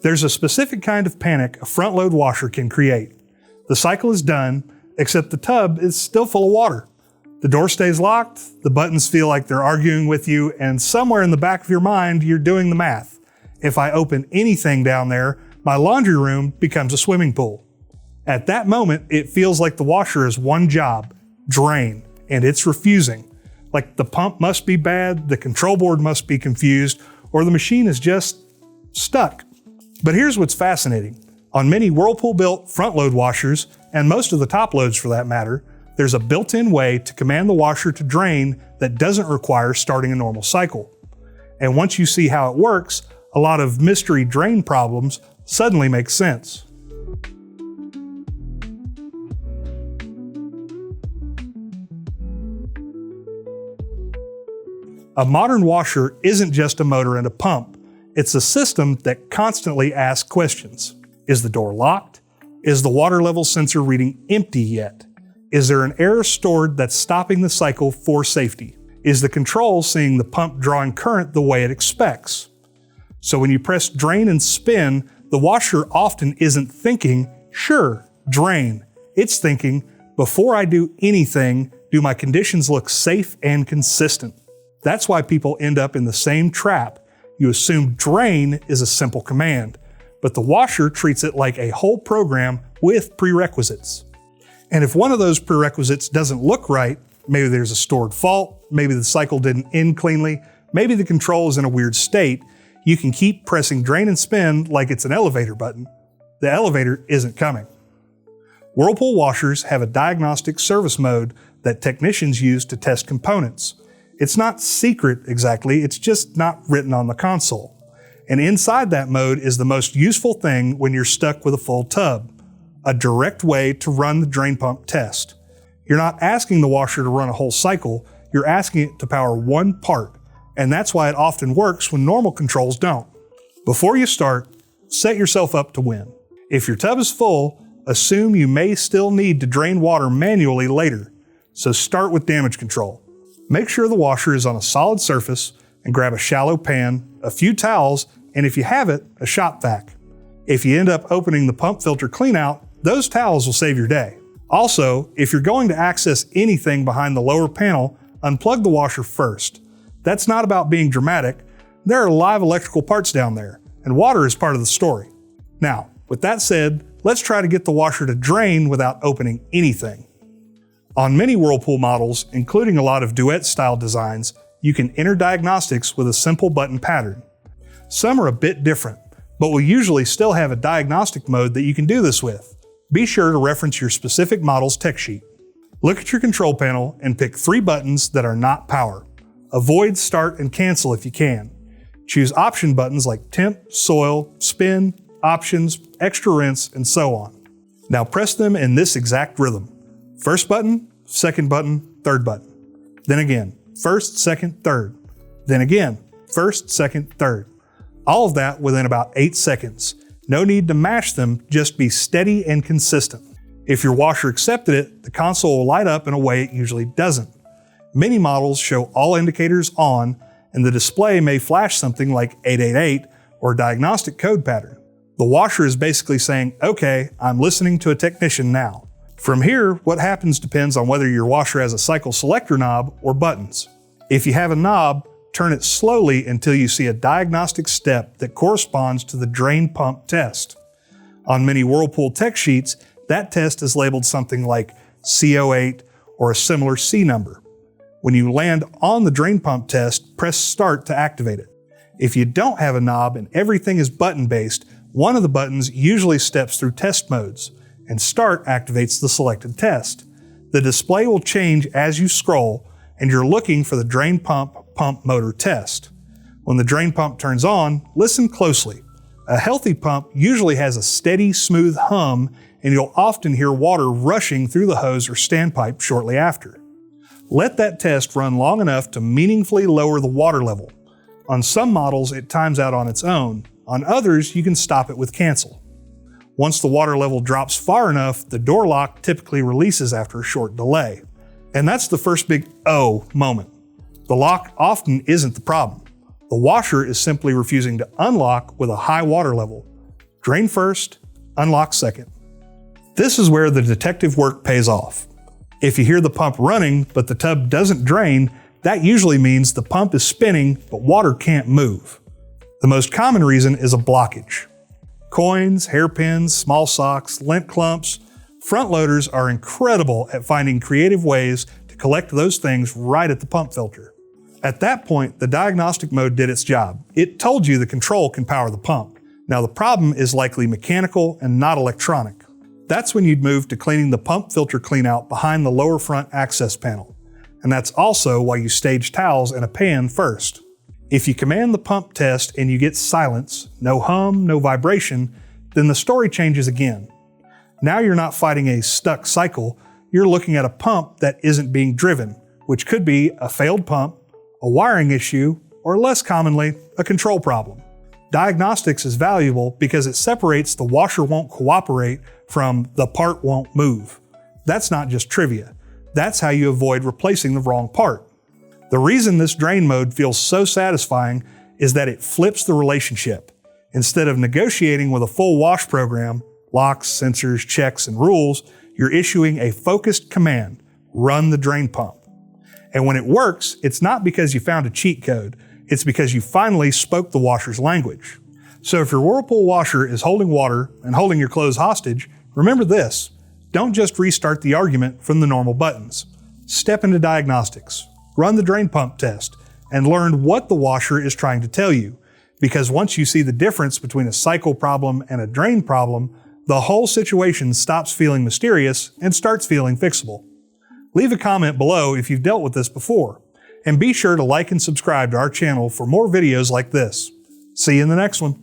There's a specific kind of panic a front-load washer can create. The cycle is done, except the tub is still full of water. The door stays locked, the buttons feel like they're arguing with you, and somewhere in the back of your mind, you're doing the math. If I open anything down there, my laundry room becomes a swimming pool. At that moment, it feels like the washer has one job: drain, and it's refusing. Like the pump must be bad, the control board must be confused, or the machine is just stuck. But here's what's fascinating. On many Whirlpool-built front-load washers, and most of the top loads for that matter, there's a built-in way to command the washer to drain that doesn't require starting a normal cycle. And once you see how it works, a lot of mystery drain problems suddenly make sense. A modern washer isn't just a motor and a pump. It's a system that constantly asks questions. Is the door locked? Is the water level sensor reading empty yet? Is there an error stored that's stopping the cycle for safety? Is the control seeing the pump drawing current the way it expects? So when you press drain and spin, the washer often isn't thinking, sure, drain. It's thinking, before I do anything, do my conditions look safe and consistent? That's why people end up in the same trap. You assume drain is a simple command, but the washer treats it like a whole program with prerequisites. And if one of those prerequisites doesn't look right, maybe there's a stored fault, maybe the cycle didn't end cleanly, maybe the control is in a weird state, you can keep pressing drain and spin like it's an elevator button. The elevator isn't coming. Whirlpool washers have a diagnostic service mode that technicians use to test components. It's not secret exactly, it's just not written on the console. And inside that mode is the most useful thing when you're stuck with a full tub: a direct way to run the drain pump test. You're not asking the washer to run a whole cycle, you're asking it to power one part, and that's why it often works when normal controls don't. Before you start, set yourself up to win. If your tub is full, assume you may still need to drain water manually later, so start with damage control. Make sure the washer is on a solid surface and grab a shallow pan, a few towels, and if you have it, a shop vac. If you end up opening the pump filter cleanout, those towels will save your day. Also, if you're going to access anything behind the lower panel, unplug the washer first. That's not about being dramatic. There are live electrical parts down there, and water is part of the story. Now, with that said, let's try to get the washer to drain without opening anything. On many Whirlpool models, including a lot of duet-style designs, you can enter diagnostics with a simple button pattern. Some are a bit different, but will usually still have a diagnostic mode that you can do this with. Be sure to reference your specific model's tech sheet. Look at your control panel and pick 3 buttons that are not power. Avoid start and cancel if you can. Choose option buttons like temp, soil, spin, options, extra rinse, and so on. Now press them in this exact rhythm. First button, second button, third button. Then again, first, second, third. Then again, first, second, third. All of that within about 8 seconds. No need to mash them, just be steady and consistent. If your washer accepted it, the console will light up in a way it usually doesn't. Many models show all indicators on, and the display may flash something like 888 or diagnostic code pattern. The washer is basically saying, okay, I'm listening to a technician now. From here, what happens depends on whether your washer has a cycle selector knob or buttons. If you have a knob, turn it slowly until you see a diagnostic step that corresponds to the drain pump test. On many Whirlpool tech sheets, that test is labeled something like C08 or a similar C number. When you land on the drain pump test, press start to activate it. If you don't have a knob and everything is button-based, one of the buttons usually steps through test modes, and start activates the selected test. The display will change as you scroll, and you're looking for the drain pump motor test. When the drain pump turns on, listen closely. A healthy pump usually has a steady, smooth hum, and you'll often hear water rushing through the hose or standpipe shortly after. Let that test run long enough to meaningfully lower the water level. On some models, it times out on its own. On others, you can stop it with cancel. Once the water level drops far enough, the door lock typically releases after a short delay. And that's the first big oh moment. The lock often isn't the problem. The washer is simply refusing to unlock with a high water level. Drain first, unlock second. This is where the detective work pays off. If you hear the pump running, but the tub doesn't drain, that usually means the pump is spinning, but water can't move. The most common reason is a blockage. Coins, hairpins, small socks, lint clumps. Front loaders are incredible at finding creative ways to collect those things right at the pump filter. At that point, the diagnostic mode did its job. It told you the control can power the pump. Now the problem is likely mechanical and not electronic. That's when you'd move to cleaning the pump filter cleanout behind the lower front access panel. And that's also why you stage towels in a pan first. If you command the pump test and you get silence, no hum, no vibration, then the story changes again. Now you're not fighting a stuck cycle, you're looking at a pump that isn't being driven, which could be a failed pump, a wiring issue, or less commonly, a control problem. Diagnostics is valuable because it separates the washer won't cooperate from the part won't move. That's not just trivia. That's how you avoid replacing the wrong part. The reason this drain mode feels so satisfying is that it flips the relationship. Instead of negotiating with a full wash program, locks, sensors, checks, and rules, you're issuing a focused command: run the drain pump. And when it works, it's not because you found a cheat code, it's because you finally spoke the washer's language. So if your Whirlpool washer is holding water and holding your clothes hostage, remember this: don't just restart the argument from the normal buttons. Step into diagnostics, run the drain pump test, and learn what the washer is trying to tell you. Because once you see the difference between a cycle problem and a drain problem, the whole situation stops feeling mysterious and starts feeling fixable. Leave a comment below if you've dealt with this before, and be sure to like and subscribe to our channel for more videos like this. See you in the next one.